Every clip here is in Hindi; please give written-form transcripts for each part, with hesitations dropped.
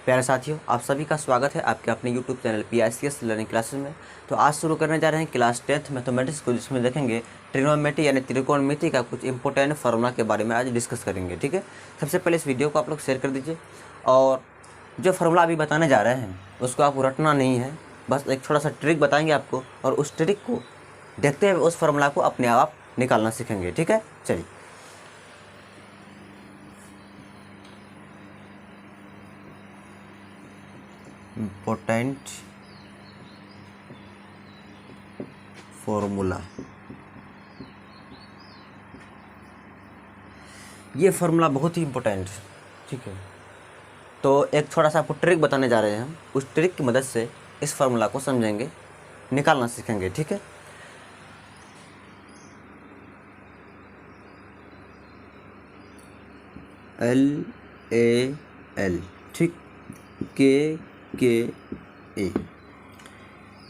प्यारे साथियों, आप सभी का स्वागत है आपके अपने YouTube channel PICS learning classes में। तो आज शुरू करने जा रहे हैं क्लास 10th मैथमेटिक्स को, जिसमें देखेंगे ट्रिग्नोमेट्री यानी त्रिकोणमिति का कुछ इंपॉर्टेंट फार्मूला के बारे में आज डिस्कस करेंगे। ठीक है, सबसे पहले इस वीडियो को आप लोग शेयर कर दीजिए और जो फार्मूला अभी बताने जा रहे हैं उसको आपको रटना नहीं है, बस एक थोड़ा सा ट्रिक बताएंगे आपको और उस ट्रिक को देखते हुए उस फार्मूला को अपने आप निकालना सीखेंगे। ठीक है, चलिए। इम्पोर्टेंट फॉर्मूला, ये फार्मूला बहुत ही इम्पोर्टेंट। ठीक है, तो एक थोड़ा सा आपको ट्रिक बताने जा रहे हैं हम। उस ट्रिक की मदद से इस फार्मूला को समझेंगे, निकालना सीखेंगे। ठीक है, LAL, ठीक, के ए,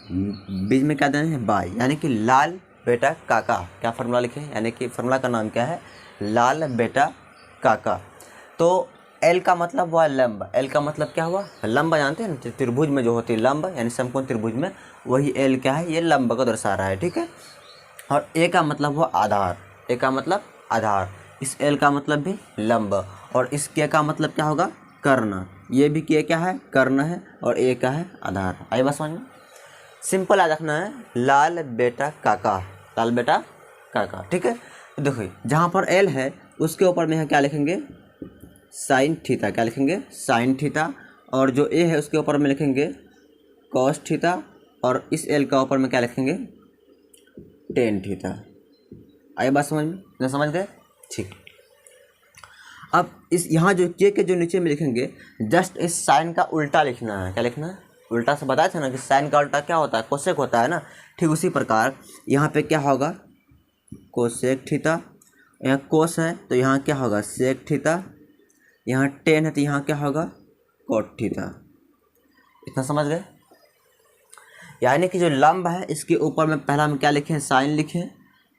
बीच में क्या देना है, बाई, यानी कि लाल बेटा काका। क्या फार्मूला लिखे हैं, यानी कि फार्मूला का नाम क्या है, लाल बेटा काका। तो एल का मतलब हुआ लंब। एल का मतलब क्या हुआ, लंब जानते हैं ना, त्रिभुज में जो होती है लंब, यानी समकोण त्रिभुज में, वही एल क्या है, ये लंब को दर्शा रहा है। ठीक है, और ए का मतलब हुआ आधार। ए का मतलब आधार, इस एल का मतलब भी लंब, और इस के का मतलब क्या होगा, कर्ण। ये भी के क्या है, कर्ण है, और ए का है आधार। आइए बात समझ में, सिंपल याद रखना है, लाल बेटा काका, लाल बेटा काका। ठीक है, तो देखिए जहाँ पर एल है उसके ऊपर में यहाँ क्या लिखेंगे, साइन थीटा। क्या लिखेंगे, साइन थीटा। और जो ए है उसके ऊपर में लिखेंगे कॉस थीटा, और इस एल का ऊपर में क्या लिखेंगे, टेन थीटा। आइए बात समझ में, ना समझ गए, ठीक। अब इस यहाँ जो के जो नीचे में लिखेंगे, जस्ट इस साइन का उल्टा लिखना है। क्या लिखना है, उल्टा। से बताया था ना कि साइन का उल्टा क्या होता है, कोसेक होता है ना। ठीक उसी प्रकार यहाँ पे क्या होगा, कोसेक थीटा। यहाँ कोस है तो यहाँ क्या होगा, सेक थीटा। यहाँ टेन है तो यहाँ क्या होगा, कोट थीटा। इतना समझ गए। यानी कि जो लंब है इसके ऊपर में पहला हम क्या लिखे हैं, साइन लिखे हैं।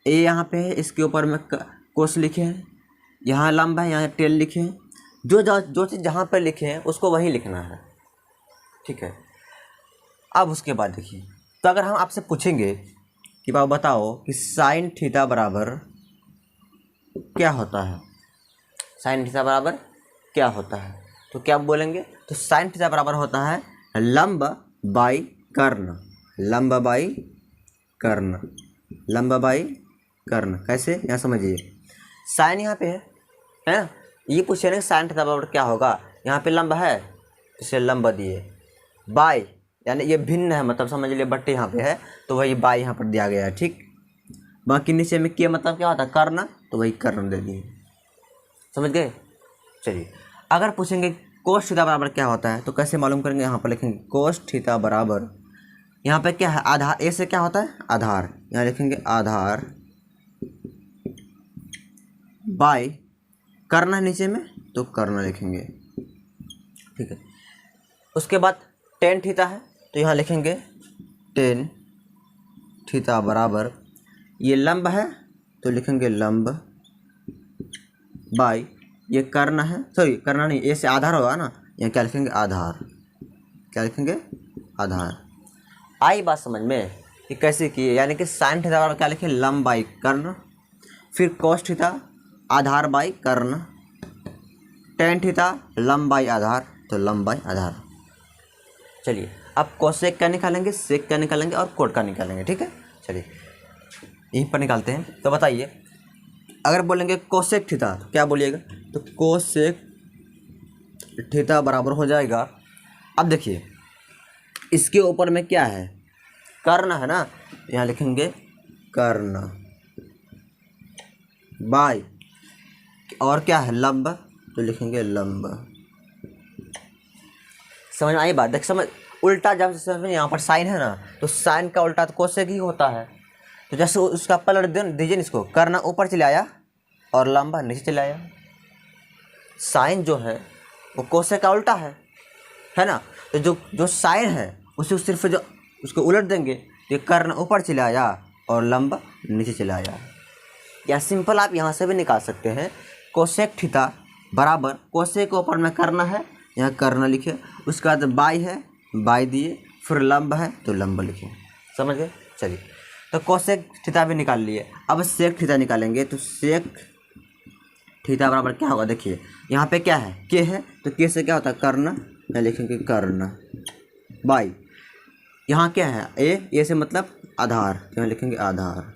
ए यहाँ पे है, इसके ऊपर में कोस लिखे हैं। यहाँ लंब है, यहाँ टेन लिखे हैं। जो चीज़ जहाँ पर लिखे हैं उसको वहीं लिखना है। ठीक है, अब उसके बाद देखिए, तो अगर हम आपसे पूछेंगे कि बाबा बताओ कि साइन थीटा बराबर क्या होता है, साइन थीटा बराबर क्या होता है, तो क्या बोलेंगे, तो साइन थीटा बराबर होता है लंब बाई कर्ण। लंब बाई कर्ण, लंब बाई कर्ण। कैसे, यहाँ समझिए, साइन यहाँ पे है ना, ये पूछे ना साइन थीटा बराबर क्या होगा, यहाँ पे लंब है इसे लंब दिए, बाई यानी ये भिन्न है, मतलब समझ लिए बट्टे यहाँ पे है तो वही बाई यहाँ पर दिया गया है। ठीक, बाकी नीचे में के मतलब क्या होता है, कर्ण, तो वही कर्ण दे दिए। समझ गए। चलिए, अगर पूछेंगे कोस थीटा बराबर क्या होता है तो कैसे मालूम करेंगे, यहाँ पर लिखेंगे कोस थीटा बराबर, यहाँ पे क्या है, आधार। ए से क्या होता है, आधार, यहाँ लिखेंगे आधार, बाई कर्ण है नीचे में तो कर्ण लिखेंगे। ठीक है, उसके बाद टेन थीटा है तो यहाँ लिखेंगे टेन थीटा बराबर, ये लंब है तो लिखेंगे लंब, बाई ये कर्ण है, सॉरी कर्ण नहीं, ए से आधार होगा ना, यहाँ क्या लिखेंगे, आधार। क्या लिखेंगे, आधार। आई बात समझ में कि कैसे किए, यानी कि साइन थीटा बराबर क्या लिखे, लंब बाई कर्ण, फिर कोस थीटा आधार बाई कर्ण, टेन थीटा लंब बाई आधार, तो लंब बाई आधार। चलिए, अब कोसेक का निकालेंगे, सेक का निकालेंगे और कोट का निकालेंगे। ठीक है, चलिए यहीं पर निकालते हैं। तो बताइए, अगर बोलेंगे कोसेक थीटा तो क्या बोलिएगा, तो कोसेक थीटा बराबर हो जाएगा, अब देखिए इसके ऊपर में क्या है, कर्ण है ना, यहाँ लिखेंगे कर्ण, बाई और क्या है, लंब, तो लिखेंगे लंब। समझ में आई बात, देख समझ, उल्टा जब समझ, यहाँ पर साइन है ना तो साइन का उल्टा तो कोसेक ही होता है। तो जैसे उसका पलट दीजिए, इसको कर्ण ऊपर चले आया और लंबा नीचे चले आया। साइन जो है वो कोसेक का उल्टा है ना, तो जो साइन है उसे सिर्फ जो उसको उलट देंगे, ये कर्ण ऊपर चले आया और लंबा नीचे चले आया। या सिंपल आप यहाँ से भी निकाल सकते हैं, कोसेक थीटा बराबर, कोसेक के ऊपर में करना है यहाँ कर्ण लिखे, उसके बाद बाई है बाई दिए, फिर लंब है तो लंब लिखे। समझ गए? चलिए, तो कोसेक थीटा भी निकाल लिए। अब सेक थीटा निकालेंगे। तो सेक थीटा बराबर क्या होगा? देखिए यहाँ पे क्या है, के है, तो के से क्या होता है? कर्ण। यहाँ लिखेंगे कर्ण बाई, यहाँ क्या है? ए से मतलब आधार, यहाँ लिखेंगे आधार।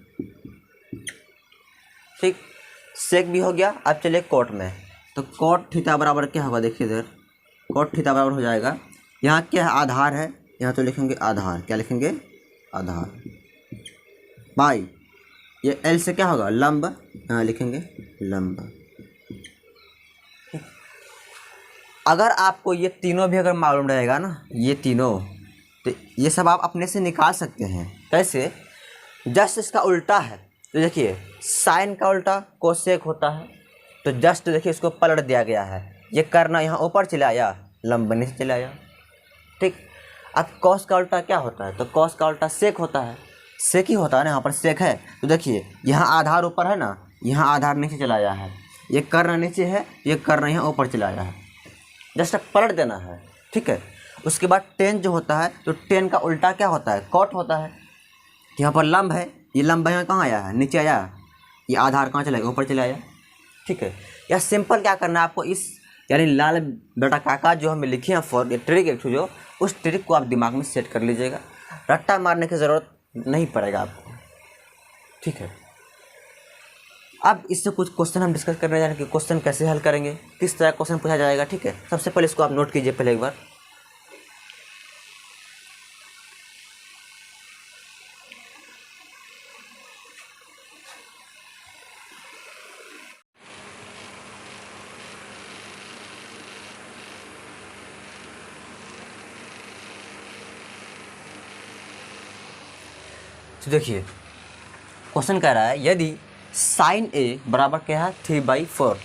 ठीक, सेक भी हो गया। अब चलिए कोट में। तो कोट थीटा बराबर क्या होगा? देखिए इधर कोट थीटा बराबर हो जाएगा, यहाँ क्या है? आधार है, यहाँ तो लिखेंगे आधार। क्या लिखेंगे? आधार बाई, ये एल से क्या होगा? लंब, यहाँ लिखेंगे लंब। अगर आपको ये तीनों भी अगर मालूम रहेगा ना, ये तीनों, तो ये सब आप अपने से निकाल सकते हैं। कैसे? जस्ट इसका उल्टा है, तो देखिए साइन का उल्टा कोसेक होता है, तो जस्ट देखिए इसको पलट दिया गया है। ये करना यहाँ ऊपर चला आया, लंब नीचे चला आया। ठीक, अब कॉस का उल्टा क्या होता है? तो कॉस का उल्टा सेक होता है, सेक ही होता है ना, यहाँ पर सेक है। तो देखिए यहाँ आधार ऊपर है ना, यहाँ आधार नीचे चला आया है, ये कर्ण नीचे है, ये कर्ण यहाँ ऊपर चला आया है। जस्ट पलट देना है। ठीक है, उसके बाद टेन जो होता है, तो टेन का उल्टा क्या होता है? कॉट होता है। यहाँ पर लंब है, ये लंब यहाँ कहाँ आया है? नीचे आया। ये आधार कहाँ चला गया? ऊपर चला आया। ठीक है, या सिंपल क्या करना है आपको, इस यानी लाल बेटा काका जो हमें लिखे हैं फॉर ट्रिक एक जो, उस ट्रिक को आप दिमाग में सेट कर लीजिएगा, रट्टा मारने की ज़रूरत नहीं पड़ेगा आपको। ठीक है, अब इससे कुछ क्वेश्चन हम डिस्कस करने जा रहे हैं कि क्वेश्चन कैसे हल करेंगे, किस तरह क्वेश्चन पूछा जाएगा। ठीक है, सबसे पहले इसको आप नोट कीजिए पहले एक बार। तो देखिए क्वेश्चन कह रहा है, यदि साइन ए बराबर क्या है? 3/4,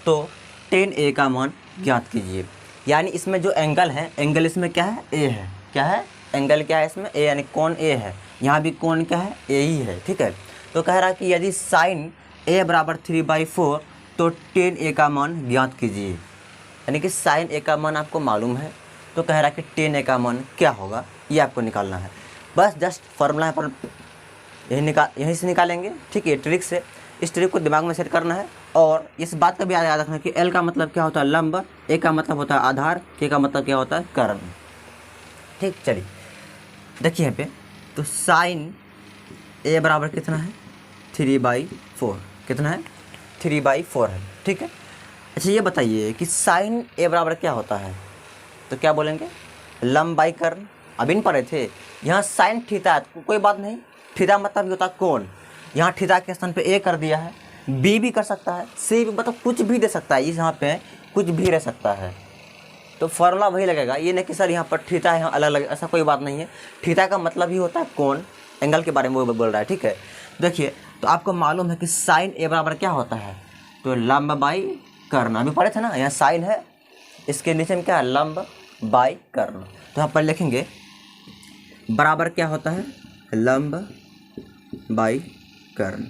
तो टेन ए का मान ज्ञात कीजिए। यानी इसमें जो एंगल है, एंगल इसमें क्या है? ए है। क्या है? एंगल क्या है इसमें? ए, यानी कौन ए है, यहाँ भी कौन क्या है? ए ही है। ठीक है, तो कह रहा है कि यदि साइन ए बराबर 3/4, तो टेन ए का मान ज्ञात कीजिए। यानी कि साइन ए का मान आपको मालूम है, तो कह रहा है कि टेन ए का मान क्या होगा, ये आपको निकालना है। बस जस्ट फॉर्मूला यहाँ पर यहीं से निकालेंगे। ठीक है, ट्रिक से, इस ट्रिक को दिमाग में सेट करना है। और इस बात का भी याद रखना है कि एल का मतलब क्या होता है? लंब, ए का मतलब होता है आधार, के का मतलब क्या होता है? कर्ण। ठीक, चलिए देखिए यहाँ पे, तो साइन ए बराबर कितना है? 3/4। कितना है? 3/4 है। ठीक है, अच्छा ये बताइए कि साइन ए बराबर क्या होता है? तो क्या बोलेंगे? लंब बाई कर्ण। अभी नहीं पढ़े थे? यहाँ साइन थीटा, कोई बात नहीं, थीटा मतलब होता है कोण। यहाँ थीटा के स्थान पे ए कर दिया है, बी भी कर सकता है, सी भी, मतलब कुछ भी दे सकता है, इस यहाँ पे कुछ भी रह सकता है। तो फॉर्मूला वही लगेगा। ये नहीं कि सर यहाँ पर थीटा यहाँ अलग अलग, ऐसा कोई बात नहीं है। थीटा का मतलब ही होता है कोण, एंगल के बारे में वो बोल रहा है। ठीक है, देखिए तो आपको मालूम है कि साइन ए बराबर क्या होता है? तो लंब बाई कर्ण। अभी पढ़े थे ना, यहाँ साइन है, इसके नीचे में क्या है? लंब बाई कर्ण। तो यहाँ पर लिखेंगे बराबर क्या होता है? लंब बाई कर्ण।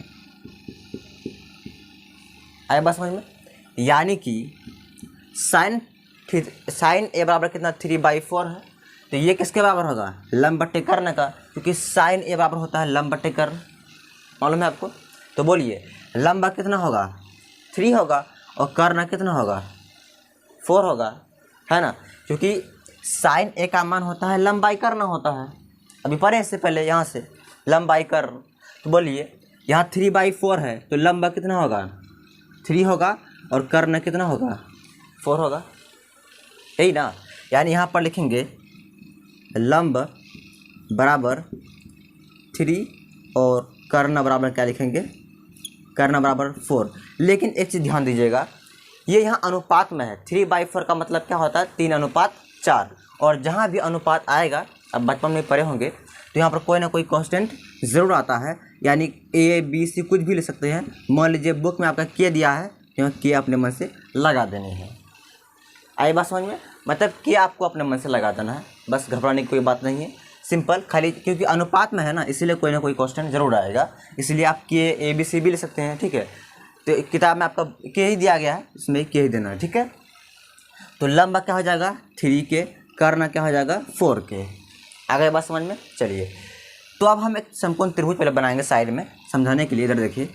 आए बात समझ में? यानी कि साइन ए बराबर कितना? 3/4 है, तो ये किसके बराबर होगा? लंब बट्टे कर्ण का, क्योंकि साइन ए बराबर होता है लंब बट्टे कर्ण। मालूम है आपको? तो बोलिए लंब कितना होगा? 3 होगा, और कर्ण कितना होगा? 4 होगा, है ना? क्योंकि साइन ए का मान होता है लंब बाई कर्ण होता है। अभी पढ़े इससे पहले यहाँ से लंब बाई कर्ण। तो बोलिए यहाँ 3/4 है, तो लंब कितना होगा? 3 होगा, और कर्ण कितना होगा? 4 होगा, यही ना? यानी यहाँ पर लिखेंगे लंब बराबर 3 और कर्ण बराबर क्या लिखेंगे? कर्ण बराबर 4। लेकिन एक चीज़ ध्यान दीजिएगा, ये यहाँ अनुपात में है। 3/4 का मतलब क्या होता है? 3:4। और जहाँ भी अनुपात आएगा, अब बचपन में पढ़े होंगे, तो यहाँ पर कोई ना कोई कांस्टेंट ज़रूर आता है। यानी ए बी सी कुछ भी ले सकते हैं। मान लीजिए बुक में आपका के दिया है, यहाँ के अपने मन से लगा देने हैं। आई बात समझ में? मतलब के आपको अपने मन से लगा देना है, बस घबराने की कोई बात नहीं है। सिंपल, खाली क्योंकि अनुपात में है ना, इसीलिए कोई ना कोई कांस्टेंट जरूर आएगा। इसलिए आप के ए बी सी भी ले सकते हैं। ठीक है, तो किताब में आपका के ही दिया गया है, इसमें के ही देना है। ठीक है, तो लंबा क्या हो जाएगा 3k, कर्ण क्या हो जाएगा 4k। आ गए बात समझ में। चलिए तो अब हम एक समकोण त्रिभुज पहले बनाएंगे साइड में समझाने के लिए। इधर देखिए,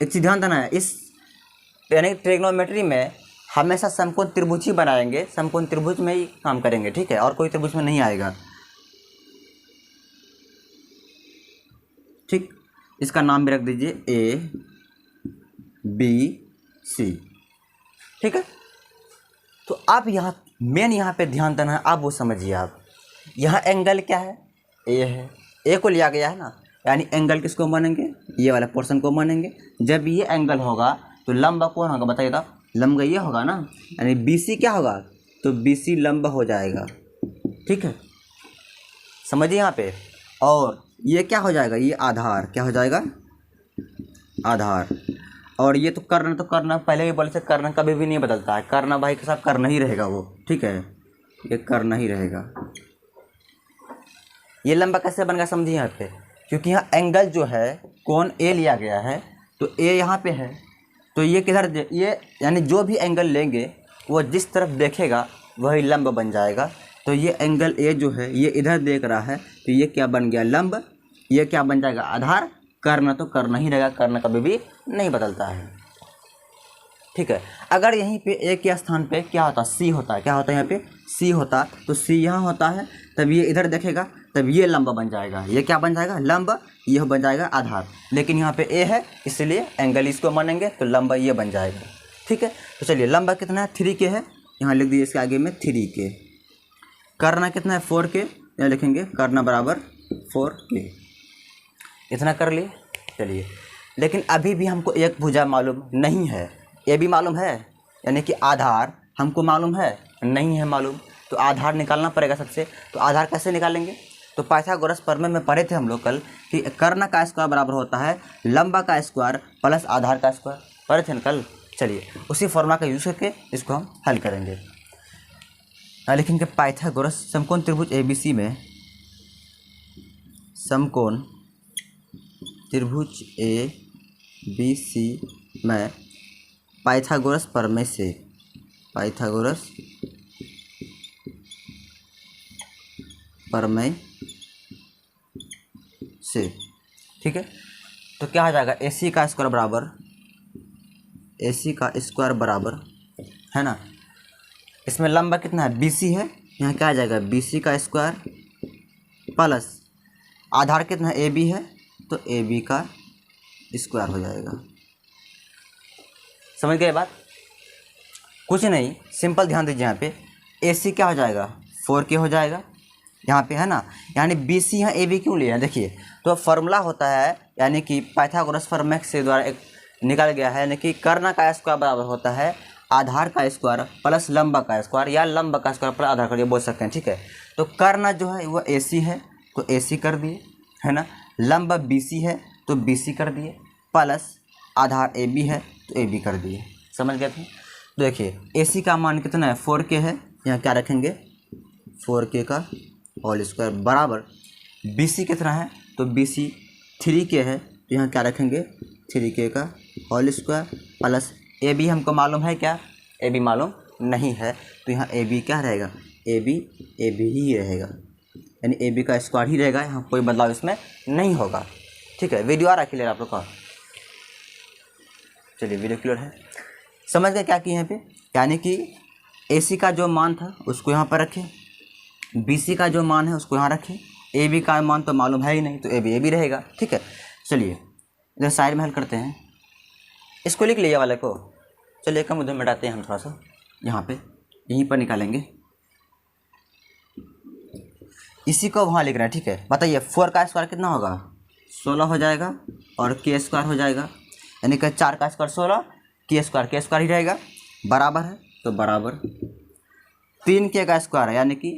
एक चीज ध्यान देना है, इस यानी ट्रिग्नोमेट्री में हमेशा समकोण त्रिभुज ही बनाएंगे, समकोण त्रिभुज में ही काम करेंगे, ठीक है, और कोई त्रिभुज में नहीं आएगा। ठीक, इसका नाम भी रख दीजिए ABC, ठीक है। तो आप यहाँ मेन यहाँ पे ध्यान देना है, आप वो समझिए। आप यहाँ एंगल क्या है, ए है, ए को लिया गया है ना, यानी एंगल किसको मानेंगे, ये वाला पोर्शन को मानेंगे। जब ये एंगल होगा तो लंब कौन होगा बताइए तो, लंब ये होगा ना, यानी BC क्या होगा, तो BC लंब हो जाएगा, ठीक है, समझिए यहाँ पे। और ये क्या हो जाएगा, ये आधार क्या हो जाएगा, आधार। और ये तो कर्ण पहले भी बोले थे, कर्ण कभी भी नहीं बदलता है, कर्ण भाई के साथ कर्ण ही रहेगा वो, ठीक है, ये कर्ण ही रहेगा। ये लंबा कैसे बन गया समझिए यहाँ पे, क्योंकि यहाँ एंगल जो है कोण ए लिया गया है, तो ए यहाँ पे है, तो ये किधर, ये यानी जो भी एंगल लेंगे वो जिस तरफ देखेगा वही लंब बन जाएगा। तो ये एंगल ए जो है ये इधर देख रहा है, तो ये क्या बन गया लंब, ये क्या बन जाएगा आधार। कर्ण तो कर्ण ही रहेगा, कर्ण कभी भी नहीं बदलता है, ठीक है। अगर यहीं पे ए के स्थान पे क्या होता, सी होता है, क्या होता है यहाँ पे सी होता, तो सी यहाँ होता है, तब ये इधर देखेगा, तब ये लंब बन जाएगा, ये क्या बन जाएगा लंब, ये बन जाएगा आधार। लेकिन यहाँ पे ए है इसलिए एंगल इसको मानेंगे, तो लंब ये बन जाएगा, ठीक है। तो चलिए लंबा कितना है 3k है, यहाँ लिख दीजिए इसके आगे में 3k। कर्ण कितना है 4k, यहाँ लिखेंगे कर्ण बराबर 4k। इतना कर लिए। चलिए लेकिन अभी भी हमको एक भुजा मालूम नहीं है, ये भी मालूम है, यानी कि आधार हमको मालूम है नहीं है मालूम, तो आधार निकालना पड़ेगा सबसे। तो आधार कैसे निकालेंगे, तो पाइथागोरस प्रमेय में पढ़े थे हम लोग कल कि कर्ण का स्क्वायर बराबर होता है लंबा का स्क्वायर प्लस आधार का स्क्वायर, पढ़े थे ना कल। चलिए उसी फॉर्मूला का यूज़ करके इसको हम हल करेंगे। लिखेंगे पाइथागोरस समकोण त्रिभुज ABC में, समकोण त्रिभुज ABC में पाइथागोरस प्रमेय से, पाइथागोरस प्रमेय से, ठीक है। तो क्या हो जाएगा AC का स्क्वायर बराबर, AC का स्क्वायर बराबर है ना, इसमें लंबा कितना है BC है, यहाँ क्या आ जाएगा BC का स्क्वायर प्लस आधार कितना है AB है, तो AB का स्क्वायर हो जाएगा। समझ गए बात, कुछ नहीं, सिंपल ध्यान दीजिए यहाँ पे AC क्या हो जाएगा 4k हो जाएगा यहाँ पे है ना, यानी BC यहाँ AB क्यों लिया है देखिए। तो फॉर्मूला होता है यानी कि पाइथागोरस प्रमेय से द्वारा एक निकल गया है, यानी कि कर्ण का स्क्वायर बराबर होता है आधार का स्क्वायर प्लस लंबा का स्क्वायर, या लंबा का स्क्वायर प्लस आधार का, ये बोल सकते हैं, ठीक है। तो कर्ण जो है वो AC है तो AC कर दिए है ना, लंबा BC है तो BC कर दिए, प्लस आधार AB है तो AB कर दिए। समझ गए थे। तो देखिए AC का मान कितना है 4k है, यहाँ क्या रखेंगे 4k का होल स्क्वायर बराबर BC कितना है, तो BC 3k है, तो यहाँ क्या रखेंगे 3k का होल स्क्वायर प्लस AB हमको मालूम है क्या, AB मालूम नहीं है, तो यहाँ AB क्या रहेगा AB ही रहेगा, यानी AB का स्क्वायर ही रहेगा, यहाँ कोई बदलाव इसमें नहीं होगा, ठीक है। वीडियो आ रहा है क्लियर आप लोग का, चलिए वीडियो क्लियर है। समझ गए क्या कि यहाँ पे, यानी कि AC का जो मान था उसको यहाँ पर रखें, BC का जो मान है उसको यहाँ रखें, AB का मान तो मालूम है ही नहीं, तो AB रहेगा, ठीक है। चलिए इधर साइड में हल करते हैं, इसको लिख लिया वाले को। चलिए कम उधर मिटाते हैं हम थोड़ा सा, यहाँ पे यहीं पर निकालेंगे, इसी को वहाँ लिख रहे हैं, ठीक है। बताइए 4 का स्क्वायर कितना होगा 16 हो जाएगा, और k स्क्वायर हो जाएगा, यानी कि 4 का स्क्वायर 16, k स्क्वायर ही रहेगा, बराबर है, तो बराबर 3k का स्क्वायर है, यानी कि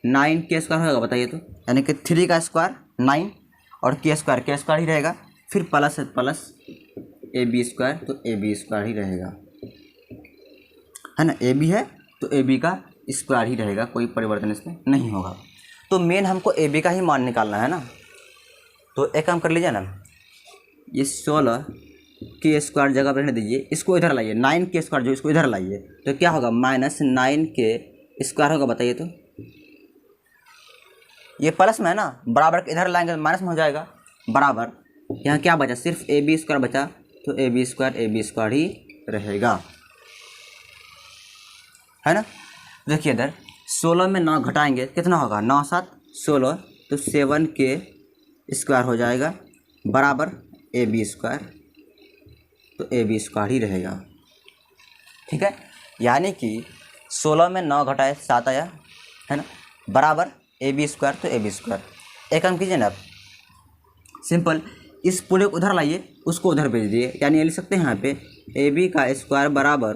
9k स्क्वायर होगा, बताइए तो, यानी कि 3 का स्क्वायर 9 और k स्क्वायर ही रहेगा, फिर प्लस है प्लस AB स्क्वायर, तो AB स्क्वायर ही रहेगा, है ना, AB है तो AB का स्क्वायर ही रहेगा, कोई परिवर्तन इसमें नहीं होगा। तो मेन हमको AB का ही मान निकालना है ना, तो एक काम कर लीजिए ना, ये 16 के स्क्वायर जगह पर रहने दीजिए, इसको इधर लाइए, 9 के स्क्वायर जो इसको इधर लाइए, तो क्या होगा -9 के स्क्वायर होगा, बताइए तो। ये प्लस में है ना, बराबर के इधर लाएंगे तो माइनस में हो जाएगा, बराबर यहाँ क्या बचा, सिर्फ AB स्क्वायर बचा, तो AB स्क्वायर ही रहेगा, है ना। देखिए इधर 16 में 9 घटाएंगे कितना होगा, 9 7 16, तो 7 के स्क्वायर हो जाएगा, बराबर AB स्क्वायर, तो AB स्क्वायर ही रहेगा, ठीक है। यानी कि 16 में 9 घटाए 7 आया, है ना, बराबर AB स्क्वायर, तो AB स्क्वायर। एक काम कीजिए ना आप, सिंपल इस पूरे को उधर लाइए, उसको उधर भेज दिए, यानी ये लिख सकते हैं यहाँ पे AB का स्क्वायर बराबर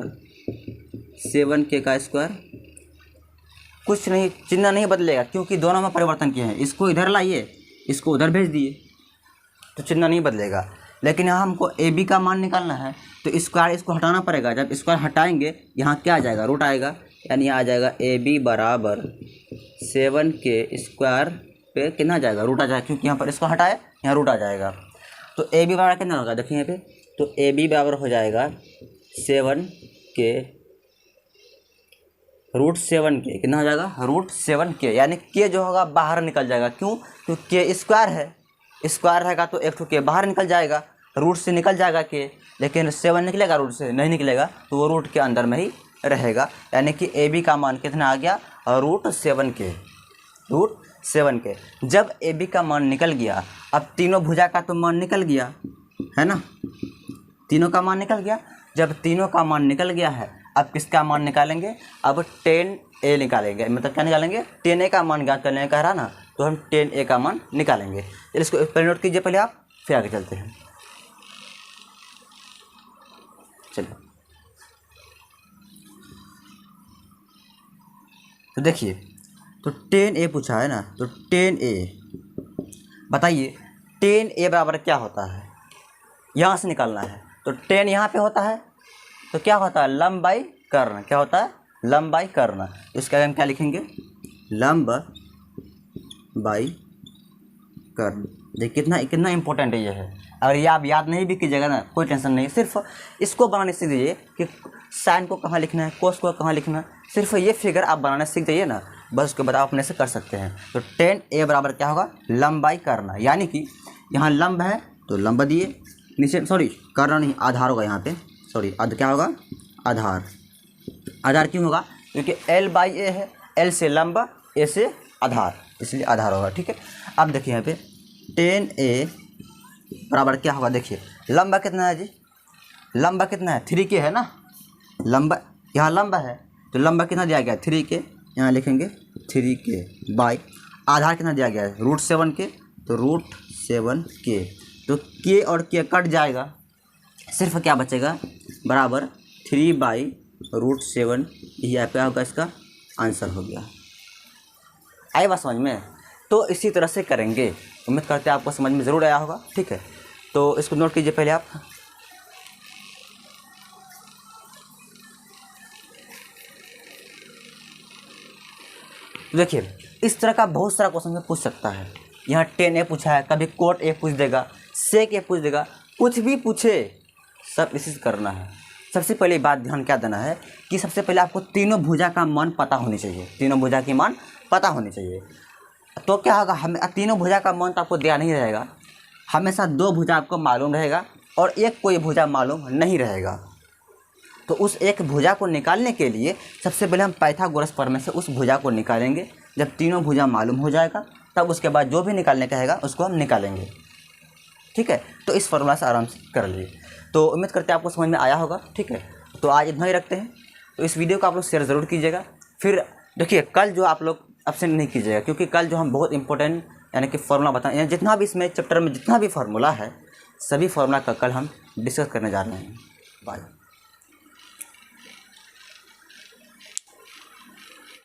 7K का स्क्वायर। कुछ नहीं, चिन्ह नहीं बदलेगा क्योंकि दोनों में परिवर्तन किए हैं, इसको इधर लाइए, इसको उधर भेज दिए, तो चिन्ह नहीं बदलेगा। लेकिन यहाँ हमको AB का मान निकालना है, तो स्क्वायर इसको हटाना पड़ेगा, जब स्क्वायर हटाएंगे यहाँ क्या आ जाएगा, रूट आएगा, यानी आ जाएगा AB बराबर 7K स्क्वायर पे कितना आ जाएगा, रूट आ जाएगा, क्योंकि यहाँ पर इसको हटाए यहाँ रूट आ जाएगा। तो AB बराबर कितना होगा, देखिए यहाँ पे, तो AB बराबर हो जाएगा 7K √7K, कितना हो जाएगा, √7K, यानी K जो होगा बाहर निकल जाएगा, क्यों, क्योंकि K स्क्वायर है, स्क्वायर रहेगा तो एक ठो K बाहर निकल जाएगा, रूट से निकल जाएगा K, लेकिन 7 निकलेगा, रूट से नहीं निकलेगा, तो वो रूट के अंदर में ही रहेगा, यानी कि AB का मान कितना आ गया, √7K। जब AB का मान निकल गया, अब तीनों भुजा का तो मान निकल गया, है ना, तीनों का मान निकल गया। जब तीनों का मान निकल गया है, अब किसका मान निकालेंगे, अब 10A निकालेंगे, मतलब क्या निकालेंगे, 10A का मान ज्ञात करने कह रहा ना, तो हम 10A का मान निकालेंगे। इसको पहले नोट कीजिए पहले आप, फिर आगे चलते हैं। चलिए तो देखिए, तो 10A पूछा है ना, तो 10A बताइए 10A बराबर क्या होता है, यहाँ से निकालना है। तो 10 यहाँ पे होता है, तो क्या होता है, लंब बाई कर्ण, क्या होता है, लंब बाई कर्ण। इसका हम क्या लिखेंगे, लंब बाई कर्ण। देखिए कितना कितना इंपॉर्टेंट है ये है। अगर ये आप याद नहीं भी कीजिएगा ना, कोई टेंशन नहीं, सिर्फ इसको बनाने सीख दीजिए कि साइन को कहाँ लिखना है, कोस को कहाँ लिखना है, सिर्फ ये फिगर आप बनाने सीख जाइए ना, बस उसके बाद आप अपने से कर सकते हैं। तो 10A बराबर क्या होगा, लंब बाई कर्ण, यानी कि यहाँ लंब है तो लंब दिए, नीचे सॉरी कर्ण नहीं आधार होगा यहाँ पे, सॉरी क्या होगा, आधार। आधार क्यों होगा, क्योंकि L/A है, L से लंब, A से आधार, इसलिए आधार होगा, ठीक है। अब देखिए यहाँ पे 10A बराबर क्या होगा, देखिए लंबा कितना है जी, लंबा कितना है, 3K है ना, लंबा यहाँ लंबा है, तो लंबा कितना दिया गया है, 3K, यहाँ लिखेंगे 3K बाई आधार कितना दिया गया है, √7K, तो √7K, तो K और K कट जाएगा, सिर्फ क्या बचेगा, बराबर 3/√7, यही पे होगा, इसका आंसर हो गया। आई बात समझ में। तो इसी तरह से करेंगे, उम्मीद करते हैं आपको समझ में ज़रूर आया होगा, ठीक है। तो इसको नोट कीजिए पहले आप। देखिए इस तरह का बहुत सारा क्वेश्चन में पूछ सकता है। यहाँ 10A पूछा है, कभी कोट A पूछ देगा, सेक A पूछ देगा, कुछ भी पूछे, सब इसी से करना है। सबसे पहले बात ध्यान क्या देना है कि सबसे पहले आपको तीनों भुजा का मान पता होनी चाहिए, तीनों भुजा की मान पता होनी चाहिए। तो क्या होगा, हमें तीनों भुजा का मान तो आपको दिया नहीं रहेगा, हमेशा 2 भुजा आपको मालूम रहेगा और एक कोई भुजा मालूम नहीं रहेगा। तो उस एक भुजा को निकालने के लिए सबसे पहले हम पाइथागोरस प्रमेय से उस भुजा को निकालेंगे। जब तीनों भुजा मालूम हो जाएगा तब उसके बाद जो भी निकालने कहेगा उसको हम निकालेंगे, ठीक है। तो इस फॉर्मूला से आराम से कर लीजिए। तो उम्मीद करते हैं आपको समझ में आया होगा, ठीक है। तो आज इतना ही रखते हैं। तो इस वीडियो को आप लोग शेयर ज़रूर कीजिएगा। फिर देखिए कल जो आप लोग एब्सेंट नहीं कीजिएगा, क्योंकि कल जो हम बहुत इंपॉर्टेंट यानी कि फार्मूला बताएं, जितना भी इसमें चैप्टर में जितना भी फार्मूला है, सभी फार्मूला का कल हम डिस्कस करने जा रहे हैं। बाय।